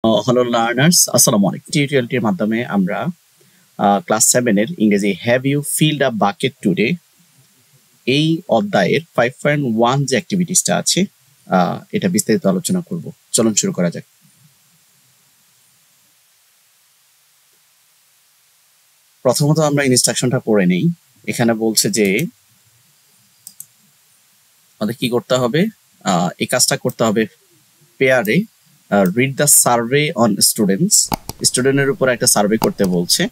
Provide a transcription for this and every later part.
Hello learners, আসসালামু আলাইকুম। টিউটোরিয়ালটির মাধ্যমে আমরা ক্লাস 7 এর ইংরেজি have you filled a bucket today এই অধ্যায়ের 5.1 যে অ্যাক্টিভিটিসটা আছে এটা বিস্তারিত আলোচনা করব। চলুন শুরু করা যাক। প্রথমত আমরা ইনস্ট্রাকশনটা পড়ে নেই। এখানে বলছে যে আমাদের কি করতে হবে, এই কাজটা করতে হবে পেয়ারে। Read the survey on students, স্টুডেন্টের উপর একটা সার্ভে করতে বলছে।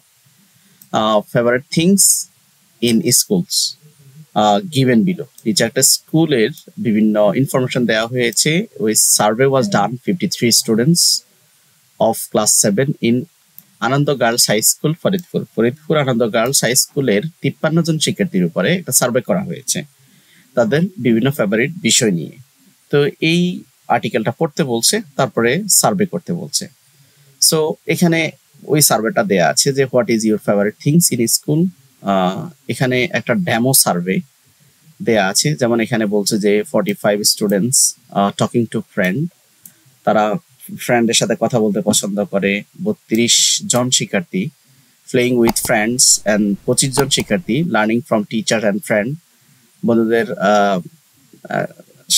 Favourite things in schools given below, নিচে একটা স্কুলের বিভিন্ন ইনফরমেশন দেওয়া হয়েছে। ওই survey was done 53 students of class 7 in Ananda girls high school Faridpur Ananda girls high স্কুলের 53 জন শিক্ষার্থীর উপরে একটা সার্ভে করা হয়েছে তাদের বিভিন্ন ফেভারিট বিষয় নিয়ে। তো এই আর্টিকেলটা পড়তে বলছে, তারপরে সার্ভে করতে বলছে। সো এখানে ওই সার্ভেটা দেয়া আছে যে what is your favourite things in school. এখানে একটা ডেমো সার্ভে দেয়া আছে, যেমন এখানে বলছে যে 45 স্টুডেন্টস টকিং টু ফ্রেন্ড, তারা ফ্রেন্ডের সাথে কথা বলতে পছন্দ করে। 32 জন শিক্ষার্থী প্লেইং উইথ ফ্রেন্ডস অ্যান্ড 25 জন শিক্ষার্থী learning from teacher and friend, বন্ধুদের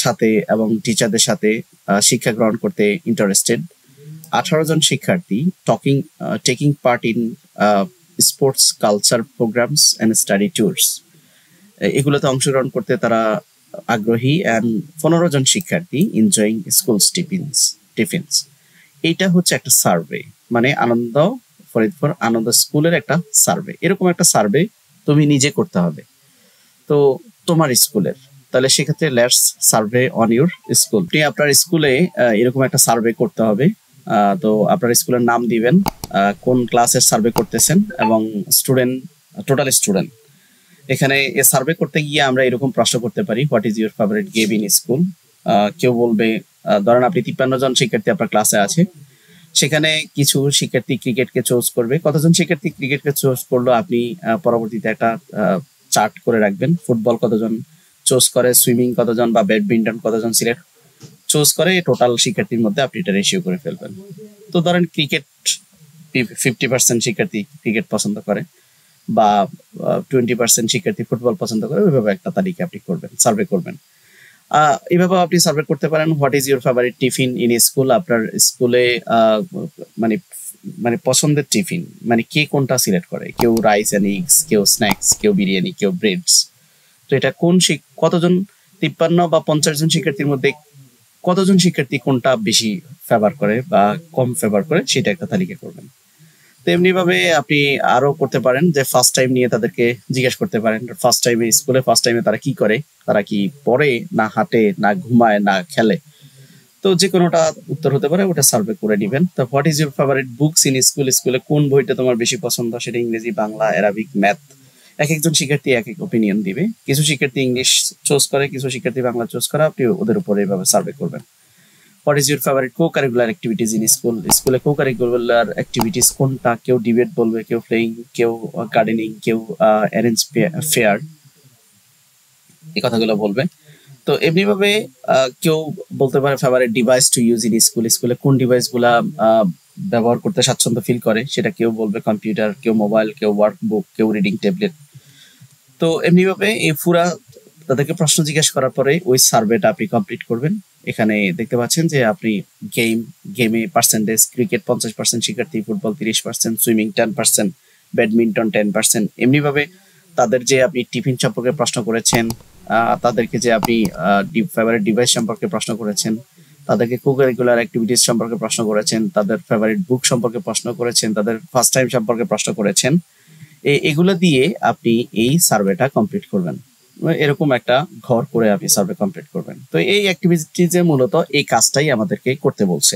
সাথে এবং টিচারদের সাথে শিক্ষা গ্রহণ করতে ইন্টারেস্টেড। 18 জন শিক্ষার্থী taking part in sports culture programs and study tours, এগুলোতে অংশগ্রহণ করতে তারা আগ্রহী। অ্যান্ড 15 জন শিক্ষার্থী এনজয়িং স্কুলস টিফিনস। এইটা হচ্ছে একটা সার্ভে, মানে ফরিদপুর আনন্দ স্কুলের একটা সার্ভে। এরকম একটা সার্ভে তুমি নিজে করতে হবে তো তোমার স্কুলের। তাহলে সেক্ষেত্রে let's survey on your school. আপনি আপনার স্কুলে এরকম একটা সার্ভে করতে হবে। তো আপনার স্কুলের নাম দিবেন, কোন ক্লাসের সার্ভে করতেছেন এবং টোটাল স্টুডেন্ট। এখানে সার্ভে করতে গিয়ে আমরা এরকম প্রশ্ন করতে পারি, what is your favourite game in school. কেউ বলবে, ধরেন আপনি 53 জন শিক্ষার্থী আপনার ক্লাসে আছে, সেখানে কিছু শিক্ষার্থী ক্রিকেটকে চুজ করবে। কতজন শিক্ষার্থী ক্রিকেটকে চুজ করলো আপনি পরবর্তীতে একটা চার্ট করে রাখবেন। ফুটবল কতজন চুজ করে, সুইমিং কতজন বা ব্যাডমিন্টন কতজন সিলেক্ট চুজ করে, টোটাল শিক্ষার্থীর মধ্যে আপনি এটা রেশিও করে ফেলবেন। তো ধরেন ক্রিকেট 50% শিক্ষার্থী ক্রিকেট পছন্দ করে বা 20% শিক্ষার্থী ফুটবল পছন্দ করে, ওইভাবে একটা তালিকা আপনি করবেন, সার্ভে করবেন। এইভাবে আপনি সার্ভে করতে পারেন। What is your favourite tiffin in school, আপনার স্কুলে মানে মানে পছন্দের টিফিন, মানে কে কোনটা সিলেক্ট করে। কেউ রাইস অ্যান্ড এগস, কেউ স্ন্যাক্স, কেউ বিরিয়ানি, কেউ ব্রেডস। তো এটা কতজন 53 বা 50 জন শিক্ষার্থীর মধ্যে কতজন শিক্ষার্থী কোনটা বেশি ফেভার করে বা কম ফেভার করে, সেটা একটা তালিকা করবেন। তেমনি ভাবে আপনি আরো করতে পারেন যে ফার্স্ট টাইম নিয়ে তাদেরকে জিজ্ঞেস করতে পারেন, ফার্স্ট টাইমে তারা কি করে, তারা কি পড়ে না হাঁটে না ঘুমায় না খেলে। তো যে কোনোটা উত্তর হতে পারে, ওটা সার্ভে করে নেবেন। তো what is your favourite books in school, স্কুলে কোন বইটা তোমার বেশি পছন্দ, সেটা ইংরেজি, বাংলা, অ্যারাবিক, ম্যাথ। এক একজন শিক্ষার্থী এক এক ওপিনিয়ন দিবে। কিছু শিক্ষার্থী ইংলিশ চুজ করে, কিছু শিক্ষার্থী বাংলা চুজ করে। আপনি ওদের উপরে এভাবে সার্ভে করবেন। What is your favourite co curricular activities in school, স্কুলে কো কারিকুলার অ্যাক্টিভিটিস কোনটা। কেউ ডিবেট বলবে, কেউ প্লেইং, কেউ গার্ডেনিং, কেউ অ্যারেঞ্জ ফেয়ার, এই কথাগুলো বলবে। তো এমনি ভাবে কেউ বলতে পারে favourite device to use in school, স্কুলে কোন ডিভাইস গুলা ব্যবহার করতে স্বাচ্ছন্দ্য ফিল করে, সেটা কেউ বলবে কম্পিউটার, কেউ মোবাইল, কেউ ওয়ার্কবুক, কেউ রিডিং ট্যাবলেট। তো এমনি ভাবে এই পুরা তাদেরকে প্রশ্ন জিজ্ঞাসা করার পরে ওই সার্ভেটা আপনি কমপ্লিট করবেন। এখানে দেখতে পাচ্ছেন যে আপনি গেমে পার্সেন্টেজ, ক্রিকেট 50% শিক্ষার্থী, ফুটবল 30%, সুইমিং 10%, ব্যাডমিন্টন 10%। এমনি ভাবে তাদের যে আপনি টিফিন সম্পর্কে প্রশ্ন করেছেন, তাদেরকে যে আপনি ফেভারিট ডিভাইস সম্পর্কে প্রশ্ন করেছেন, তাদেরকে কো কারিকুলার অ্যাক্টিভিটিস সম্পর্কে প্রশ্ন করেছেন, তাদের ফেভারিট বুক সম্পর্কে প্রশ্ন করেছেন, তাদের ফার্স্ট টাইম সম্পর্কে প্রশ্ন করেছেন। এগুলো দিয়ে আপনি এই সার্ভেটা কমপ্লিট করবেন। এরকম একটা ঘর করে আপনি সার্ভে কমপ্লিট করবেন। তো এই অ্যাক্টিভিটিজে মূলত এই কাজটাই আমাদেরকে করতে বলছে।